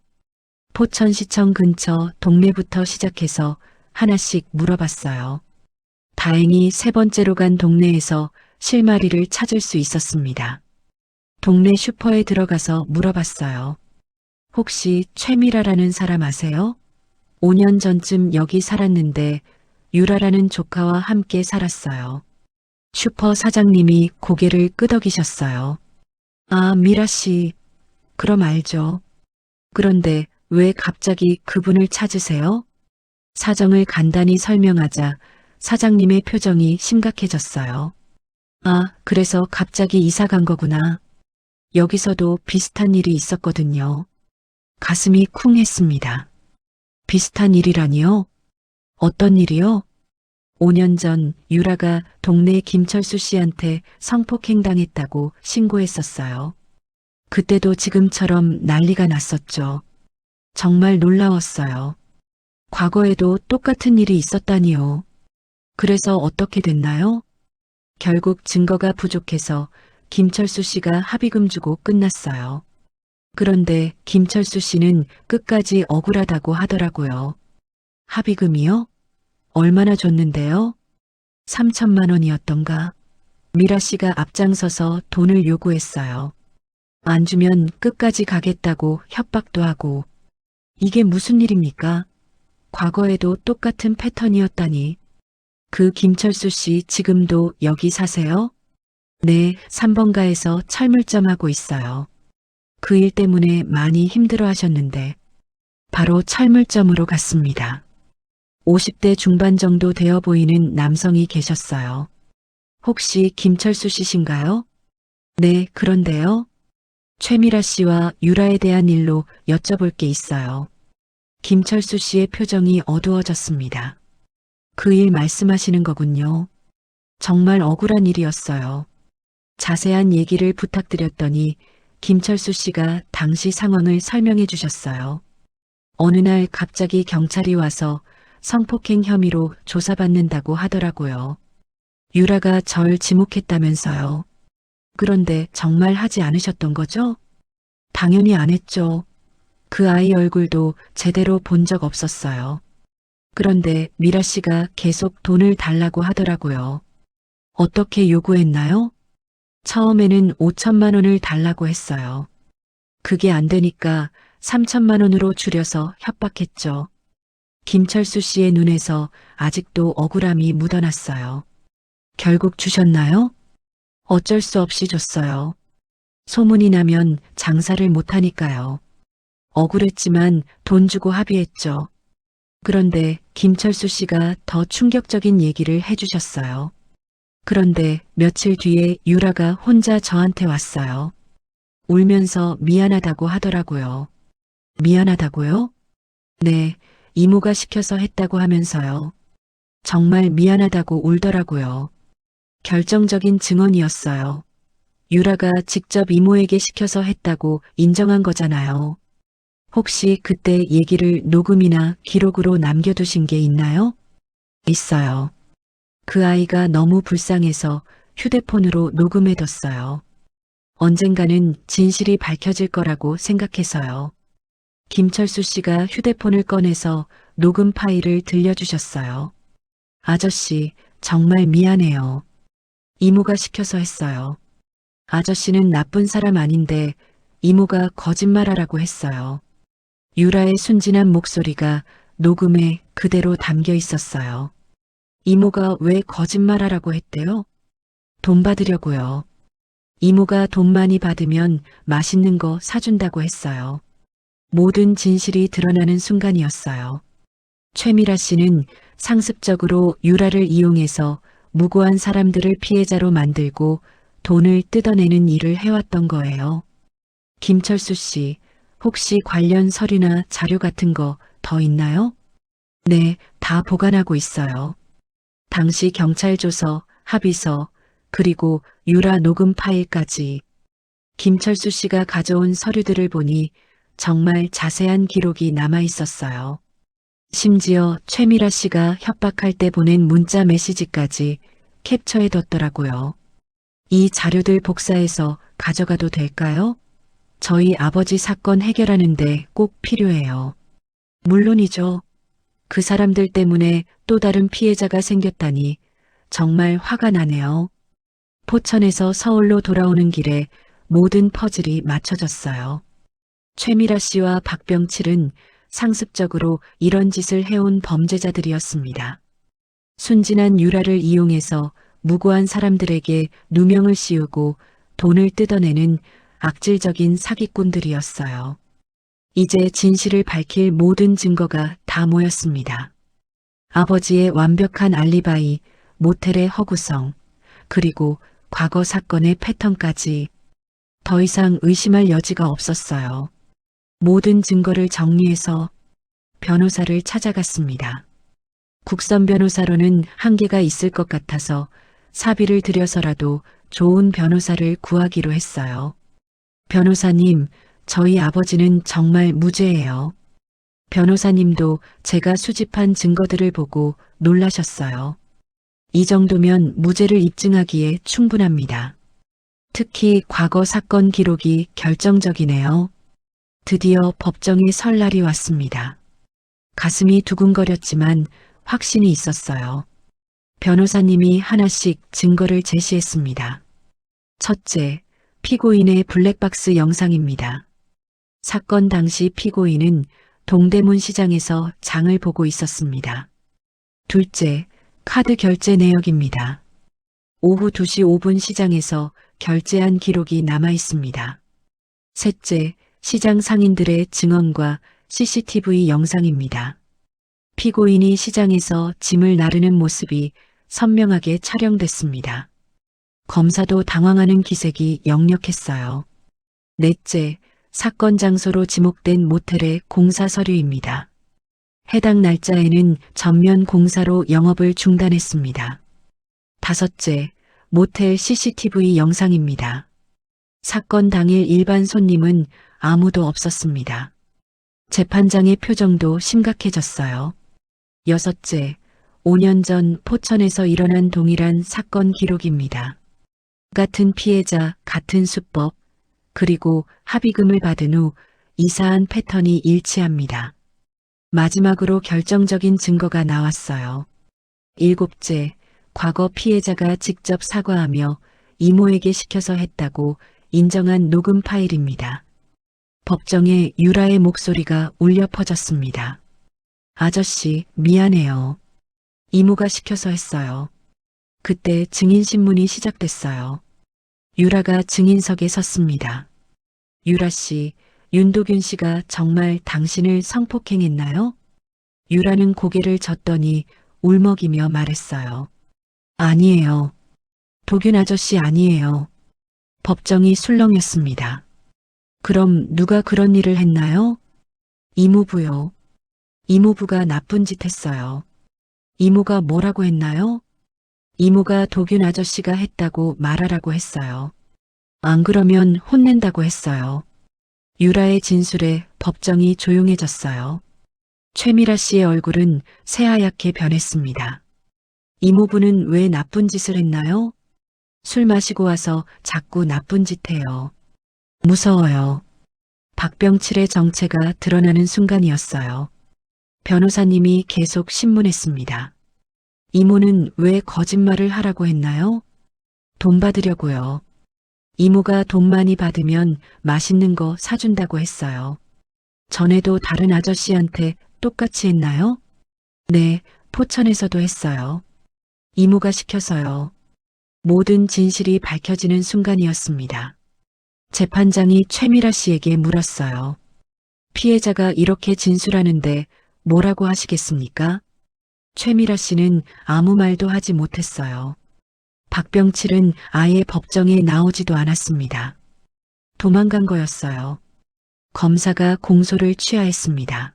포천시청 근처 동네부터 시작해서 하나씩 물어봤어요. 다행히 3번째로 간 동네에서 실마리를 찾을 수 있었습니다. 동네 슈퍼에 들어가서 물어봤어요. 혹시 최미라라는 사람 아세요? 5년 전쯤 여기 살았는데 유라라는 조카와 함께 살았어요. 슈퍼 사장님이 고개를 끄덕이셨어요. 아, 미라 씨. 그럼 알죠. 그런데 왜 갑자기 그분을 찾으세요? 사정을 간단히 설명하자 사장님의 표정이 심각해졌어요. 아, 그래서 갑자기 이사 간 거구나. 여기서도 비슷한 일이 있었거든요. 가슴이 쿵 했습니다. 비슷한 일이라니요? 어떤 일이요? 5년 전 유라가 동네 김철수 씨한테 성폭행당했다고 신고했었어요. 그때도 지금처럼 난리가 났었죠. 정말 놀라웠어요. 과거에도 똑같은 일이 있었다니요. 그래서 어떻게 됐나요? 결국 증거가 부족해서 김철수 씨가 합의금 주고 끝났어요. 그런데 김철수 씨는 끝까지 억울하다고 하더라고요. 합의금이요? 얼마나 줬는데요? 3천만 원이었던가? 미라 씨가 앞장서서 돈을 요구했어요. 안 주면 끝까지 가겠다고 협박도 하고. 이게 무슨 일입니까? 과거에도 똑같은 패턴이었다니. 그 김철수 씨 지금도 여기 사세요? 네, 3번가에서 철물점 하고 있어요. 그 일 때문에 많이 힘들어 하셨는데 바로 철물점으로 갔습니다. 50대 중반 정도 되어 보이는 남성이 계셨어요. 혹시 김철수 씨신가요? 네, 그런데요. 최미라 씨와 유라에 대한 일로 여쭤볼 게 있어요. 김철수 씨의 표정이 어두워졌습니다. 그 일 말씀하시는 거군요. 정말 억울한 일이었어요. 자세한 얘기를 부탁드렸더니 김철수 씨가 당시 상황을 설명해 주셨어요. 어느 날 갑자기 경찰이 와서 성폭행 혐의로 조사받는다고 하더라고요. 유라가 절 지목했다면서요. 그런데 정말 하지 않으셨던 거죠? 당연히 안 했죠. 그 아이 얼굴도 제대로 본 적 없었어요. 그런데 미라 씨가 계속 돈을 달라고 하더라고요. 어떻게 요구했나요? 처음에는 5천만 원을 달라고 했어요. 그게 안 되니까 3천만 원으로 줄여서 협박했죠. 김철수 씨의 눈에서 아직도 억울함이 묻어났어요. 결국 주셨나요? 어쩔 수 없이 줬어요. 소문이 나면 장사를 못하니까요. 억울했지만 돈 주고 합의했죠. 그런데 김철수 씨가 더 충격적인 얘기를 해주셨어요. 그런데 며칠 뒤에 유라가 혼자 저한테 왔어요. 울면서 미안하다고 하더라고요. 미안하다고요? 네, 이모가 시켜서 했다고 하면서요. 정말 미안하다고 울더라고요. 결정적인 증언이었어요. 유라가 직접 이모에게 시켜서 했다고 인정한 거잖아요. 혹시 그때 얘기를 녹음이나 기록으로 남겨두신 게 있나요? 있어요. 그 아이가 너무 불쌍해서 휴대폰으로 녹음해뒀어요. 언젠가는 진실이 밝혀질 거라고 생각해서요. 김철수 씨가 휴대폰을 꺼내서 녹음 파일을 들려주셨어요. 아저씨, 정말 미안해요. 이모가 시켜서 했어요. 아저씨는 나쁜 사람 아닌데 이모가 거짓말하라고 했어요. 유라의 순진한 목소리가 녹음에 그대로 담겨 있었어요. 이모가 왜 거짓말하라고 했대요? 돈 받으려고요. 이모가 돈 많이 받으면 맛있는 거 사준다고 했어요. 모든 진실이 드러나는 순간이었어요. 최미라 씨는 상습적으로 유라를 이용해서 무고한 사람들을 피해자로 만들고 돈을 뜯어내는 일을 해왔던 거예요. 김철수 씨, 혹시 관련 서류나 자료 같은 거 더 있나요? 네, 다 보관하고 있어요. 당시 경찰 조서, 합의서, 그리고 유라 녹음 파일까지. 김철수 씨가 가져온 서류들을 보니 정말 자세한 기록이 남아 있었어요. 심지어 최미라 씨가 협박할 때 보낸 문자 메시지까지 캡처해뒀더라고요. 이 자료들 복사해서 가져가도 될까요? 저희 아버지 사건 해결하는데 꼭 필요해요. 물론이죠. 그 사람들 때문에 또 다른 피해자가 생겼다니 정말 화가 나네요. 포천에서 서울로 돌아오는 길에 모든 퍼즐이 맞춰졌어요. 최미라 씨와 박병칠은 상습적으로 이런 짓을 해온 범죄자들이었습니다. 순진한 유라를 이용해서 무고한 사람들에게 누명을 씌우고 돈을 뜯어내는 악질적인 사기꾼들이었어요. 이제 진실을 밝힐 모든 증거가 다 모였습니다. 아버지의 완벽한 알리바이, 모텔의 허구성, 그리고 과거 사건의 패턴까지 더 이상 의심할 여지가 없었어요. 모든 증거를 정리해서 변호사를 찾아갔습니다. 국선 변호사로는 한계가 있을 것 같아서 사비를 들여서라도 좋은 변호사를 구하기로 했어요. 변호사님, 저희 아버지는 정말 무죄예요. 변호사님도 제가 수집한 증거들을 보고 놀라셨어요. 이 정도면 무죄를 입증하기에 충분합니다. 특히 과거 사건 기록이 결정적이네요. 드디어 법정에 설 날이 왔습니다. 가슴이 두근거렸지만 확신이 있었어요. 변호사님이 하나씩 증거를 제시했습니다. 첫째, 피고인의 블랙박스 영상입니다. 사건 당시 피고인은 동대문 시장에서 장을 보고 있었습니다. 둘째, 카드 결제 내역입니다. 오후 2시 5분 시장에서 결제한 기록이 남아 있습니다. 셋째, 시장 상인들의 증언과 CCTV 영상입니다. 피고인이 시장에서 짐을 나르는 모습이 선명하게 촬영됐습니다. 검사도 당황하는 기색이 역력했어요. 넷째, 사건 장소로 지목된 모텔의 공사 서류입니다. 해당 날짜에는 전면 공사로 영업을 중단했습니다. 다섯째, 모텔 CCTV 영상입니다. 사건 당일 일반 손님은 아무도 없었습니다. 재판장의 표정도 심각해졌어요. 여섯째, 5년 전 포천에서 일어난 동일한 사건 기록입니다. 같은 피해자, 같은 수법, 그리고 합의금을 받은 후 이사한 패턴이 일치합니다. 마지막으로 결정적인 증거가 나왔어요. 일곱째, 과거 피해자가 직접 사과하며 이모에게 시켜서 했다고 인정한 녹음 파일입니다. 법정에 유라의 목소리가 울려 퍼졌습니다. 아저씨, 미안해요. 이모가 시켜서 했어요. 그때 증인신문이 시작됐어요. 유라가 증인석에 섰습니다. 유라 씨, 윤도균 씨가 정말 당신을 성폭행했나요? 유라는 고개를 젓더니 울먹이며 말했어요. 아니에요. 도균 아저씨 아니에요. 법정이 술렁였습니다. 그럼 누가 그런 일을 했나요? 이모부요. 이모부가 나쁜 짓 했어요. 이모가 뭐라고 했나요? 이모가 도균 아저씨가 했다고 말하라고 했어요. 안 그러면 혼낸다고 했어요. 유라의 진술에 법정이 조용해졌어요. 최미라 씨의 얼굴은 새하얗게 변했습니다. 이모부는 왜 나쁜 짓을 했나요? 술 마시고 와서 자꾸 나쁜 짓 해요. 무서워요. 박병칠의 정체가 드러나는 순간이었어요. 변호사님이 계속 신문했습니다. 이모는 왜 거짓말을 하라고 했나요? 돈 받으려고요. 이모가 돈 많이 받으면 맛있는 거 사준다고 했어요. 전에도 다른 아저씨한테 똑같이 했나요? 네, 포천에서도 했어요. 이모가 시켜서요. 모든 진실이 밝혀지는 순간이었습니다. 재판장이 최미라 씨에게 물었어요. 피해자가 이렇게 진술하는데 뭐라고 하시겠습니까? 최미라 씨는 아무 말도 하지 못했어요. 박병칠은 아예 법정에 나오지도 않았습니다. 도망간 거였어요. 검사가 공소를 취하했습니다.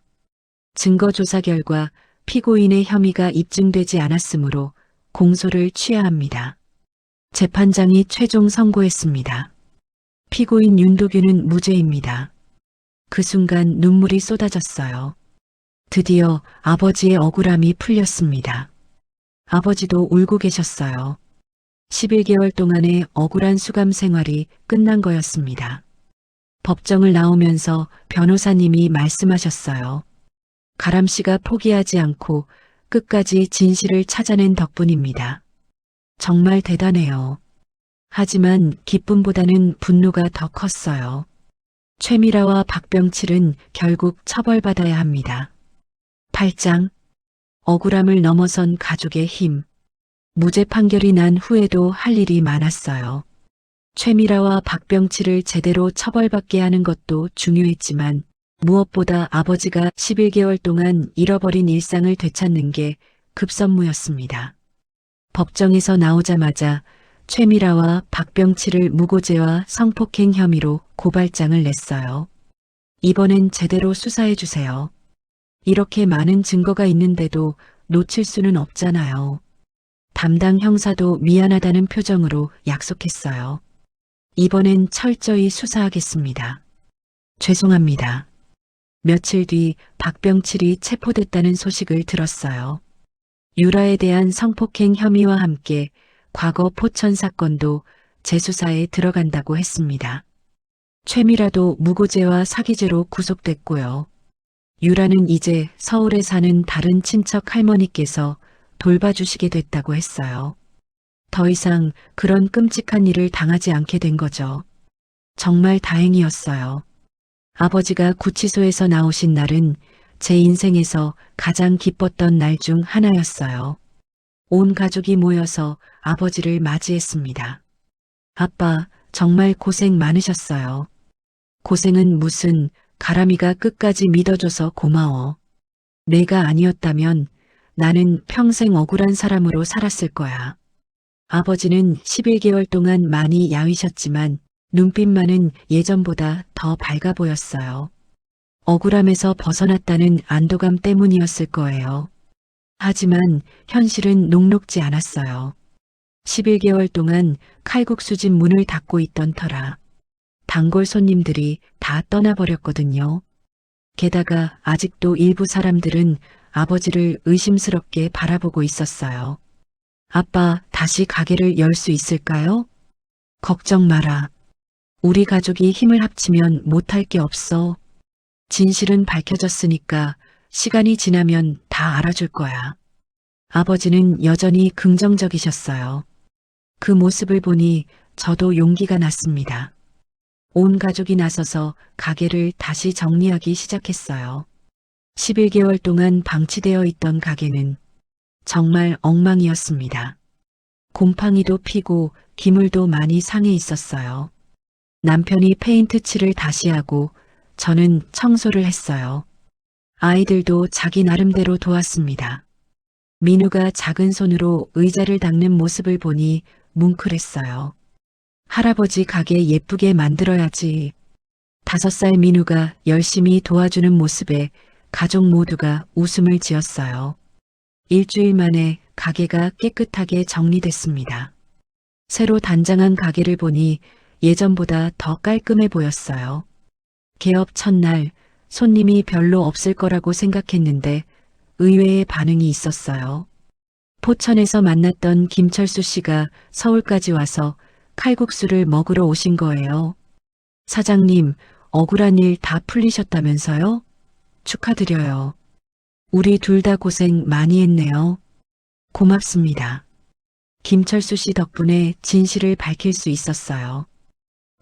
증거조사 결과 피고인의 혐의가 입증되지 않았으므로 공소를 취하합니다. 재판장이 최종 선고했습니다. 피고인 윤도균은 무죄입니다. 그 순간 눈물이 쏟아졌어요. 드디어 아버지의 억울함이 풀렸습니다. 아버지도 울고 계셨어요. 11개월 동안의 억울한 수감 생활이 끝난 거였습니다. 법정을 나오면서 변호사님이 말씀하셨어요. 가람 씨가 포기하지 않고 끝까지 진실을 찾아낸 덕분입니다. 정말 대단해요. 하지만 기쁨보다는 분노가 더 컸어요. 최미라와 박병칠은 결국 처벌받아야 합니다. 8장 억울함을 넘어선 가족의 힘. 무죄 판결이 난 후에도 할 일이 많았어요. 최미라와 박병칠을 제대로 처벌받게 하는 것도 중요했지만 무엇보다 아버지가 11개월 동안 잃어버린 일상을 되찾는 게 급선무였습니다. 법정에서 나오자마자 최미라와 박병칠을 무고죄와 성폭행 혐의로 고발장을 냈어요. 이번엔 제대로 수사해 주세요. 이렇게 많은 증거가 있는데도 놓칠 수는 없잖아요. 담당 형사도 미안하다는 표정으로 약속했어요. 이번엔 철저히 수사하겠습니다. 죄송합니다. 며칠 뒤 박병칠이 체포됐다는 소식을 들었어요. 유라에 대한 성폭행 혐의와 함께 과거 포천 사건도 재수사에 들어간다고 했습니다. 최미라도 무고죄와 사기죄로 구속됐고요. 유라는 이제 서울에 사는 다른 친척 할머니께서 돌봐주시게 됐다고 했어요. 더 이상 그런 끔찍한 일을 당하지 않게 된 거죠. 정말 다행이었어요. 아버지가 구치소에서 나오신 날은 제 인생에서 가장 기뻤던 날 중 하나였어요. 온 가족이 모여서 아버지를 맞이했습니다. 아빠, 정말 고생 많으셨어요. 고생은 무슨, 가람이가 끝까지 믿어줘서 고마워. 내가 아니었다면 나는 평생 억울한 사람으로 살았을 거야. 아버지는 11개월 동안 많이 야위셨지만 눈빛만은 예전보다 더 밝아 보였어요. 억울함에서 벗어났다는 안도감 때문이었을 거예요. 하지만 현실은 녹록지 않았어요. 11개월 동안 칼국수집 문을 닫고 있던 터라 단골 손님들이 다 떠나버렸거든요. 게다가 아직도 일부 사람들은 아버지를 의심스럽게 바라보고 있었어요. 아빠, 다시 가게를 열 수 있을까요? 걱정 마라. 우리 가족이 힘을 합치면 못할 게 없어. 진실은 밝혀졌으니까 시간이 지나면 다 알아줄 거야. 아버지는 여전히 긍정적이셨어요. 그 모습을 보니 저도 용기가 났습니다. 온 가족이 나서서 가게를 다시 정리하기 시작했어요. 11개월 동안 방치되어 있던 가게는 정말 엉망이었습니다. 곰팡이도 피고 기물도 많이 상해 있었어요. 남편이 페인트 칠을 다시 하고 저는 청소를 했어요. 아이들도 자기 나름대로 도왔습니다. 민우가 작은 손으로 의자를 닦는 모습을 보니 뭉클했어요. 할아버지 가게 예쁘게 만들어야지. 5살 민우가 열심히 도와주는 모습에 가족 모두가 웃음을 지었어요. 일주일 만에 가게가 깨끗하게 정리됐습니다. 새로 단장한 가게를 보니 예전보다 더 깔끔해 보였어요. 개업 첫날 손님이 별로 없을 거라고 생각했는데 의외의 반응이 있었어요. 포천에서 만났던 김철수 씨가 서울까지 와서 칼국수를 먹으러 오신 거예요. 사장님, 억울한 일 다 풀리셨다면서요? 축하드려요. 우리 둘 다 고생 많이 했네요. 고맙습니다. 김철수 씨 덕분에 진실을 밝힐 수 있었어요.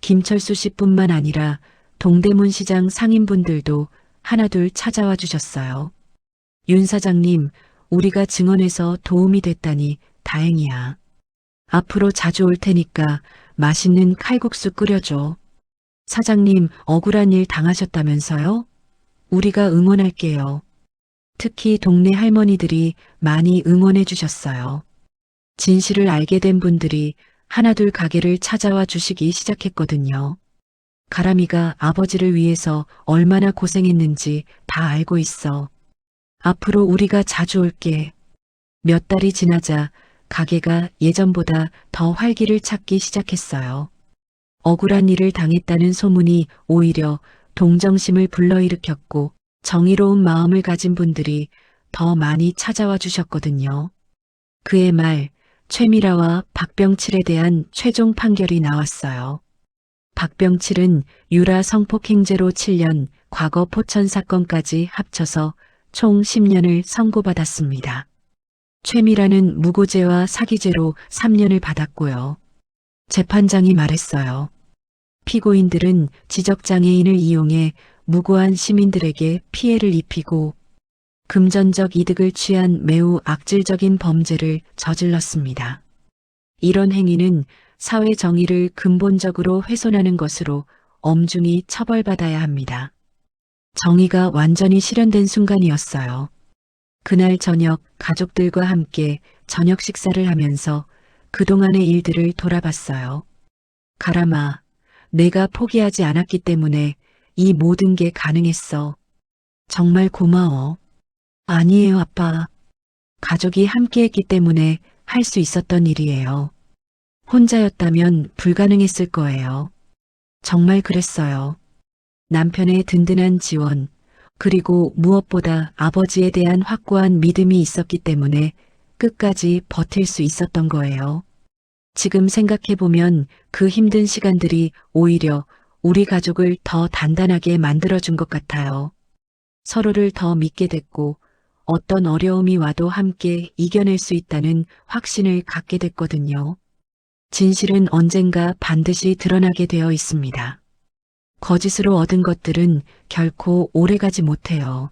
김철수 씨뿐만 아니라 동대문 시장 상인분들도 하나둘 찾아와 주셨어요. 윤 사장님, 우리가 증언해서 도움이 됐다니 다행이야. 앞으로 자주 올 테니까 맛있는 칼국수 끓여줘. 사장님, 억울한 일 당하셨다면서요? 우리가 응원할게요. 특히 동네 할머니들이 많이 응원해 주셨어요. 진실을 알게 된 분들이 하나둘 가게를 찾아와 주시기 시작했거든요. 가람이가 아버지를 위해서 얼마나 고생했는지 다 알고 있어. 앞으로 우리가 자주 올게. 몇 달이 지나자 가게가 예전보다 더 활기를 찾기 시작했어요. 억울한 일을 당했다는 소문이 오히려 동정심을 불러일으켰고 정의로운 마음을 가진 분들이 더 많이 찾아와 주셨거든요. 그의 말, 최미라와 박병칠에 대한 최종 판결이 나왔어요. 박병칠은 유라 성폭행죄로 7년, 과거 포천 사건까지 합쳐서 총 10년을 선고받았습니다. 최미라는 무고죄와 사기죄로 3년을 받았고요. 재판장이 말했어요. 피고인들은 지적장애인을 이용해 무고한 시민들에게 피해를 입히고 금전적 이득을 취한 매우 악질적인 범죄를 저질렀습니다. 이런 행위는 사회 정의를 근본적으로 훼손하는 것으로 엄중히 처벌받아야 합니다. 정의가 완전히 실현된 순간이었어요. 그날 저녁 가족들과 함께 저녁 식사를 하면서 그동안의 일들을 돌아봤어요. 가람아, 내가 포기하지 않았기 때문에 이 모든 게 가능했어. 정말 고마워. 아니에요, 아빠. 가족이 함께했기 때문에 할 수 있었던 일이에요. 혼자였다면 불가능했을 거예요. 정말 그랬어요. 남편의 든든한 지원, 그리고 무엇보다 아버지에 대한 확고한 믿음이 있었기 때문에 끝까지 버틸 수 있었던 거예요. 지금 생각해보면 그 힘든 시간들이 오히려 우리 가족을 더 단단하게 만들어준 것 같아요. 서로를 더 믿게 됐고 어떤 어려움이 와도 함께 이겨낼 수 있다는 확신을 갖게 됐거든요. 진실은 언젠가 반드시 드러나게 되어 있습니다. 거짓으로 얻은 것들은 결코 오래가지 못해요.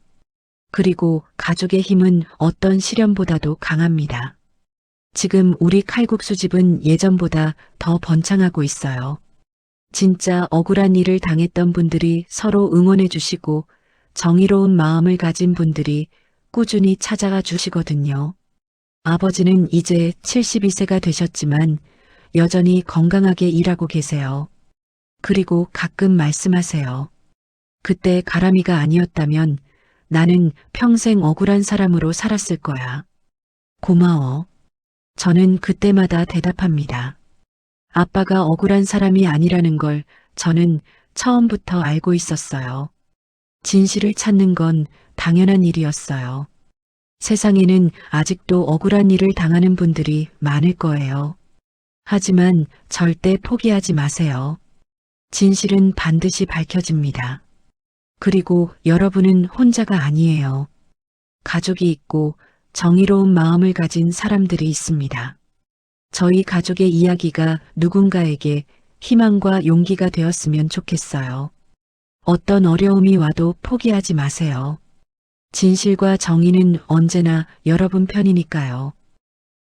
그리고 가족의 힘은 어떤 시련보다도 강합니다. 지금 우리 칼국수집은 예전보다 더 번창하고 있어요. 진짜 억울한 일을 당했던 분들이 서로 응원해 주시고 정의로운 마음을 가진 분들이 꾸준히 찾아가 주시거든요. 아버지는 이제 72세가 되셨지만 여전히 건강하게 일하고 계세요. 그리고 가끔 말씀하세요. 그때 가람이가 아니었다면 나는 평생 억울한 사람으로 살았을 거야. 고마워. 저는 그때마다 대답합니다. 아빠가 억울한 사람이 아니라는 걸 저는 처음부터 알고 있었어요. 진실을 찾는 건 당연한 일이었어요. 세상에는 아직도 억울한 일을 당하는 분들이 많을 거예요. 하지만 절대 포기하지 마세요. 진실은 반드시 밝혀집니다. 그리고 여러분은 혼자가 아니에요. 가족이 있고 정의로운 마음을 가진 사람들이 있습니다. 저희 가족의 이야기가 누군가에게 희망과 용기가 되었으면 좋겠어요. 어떤 어려움이 와도 포기하지 마세요. 진실과 정의는 언제나 여러분 편이니까요.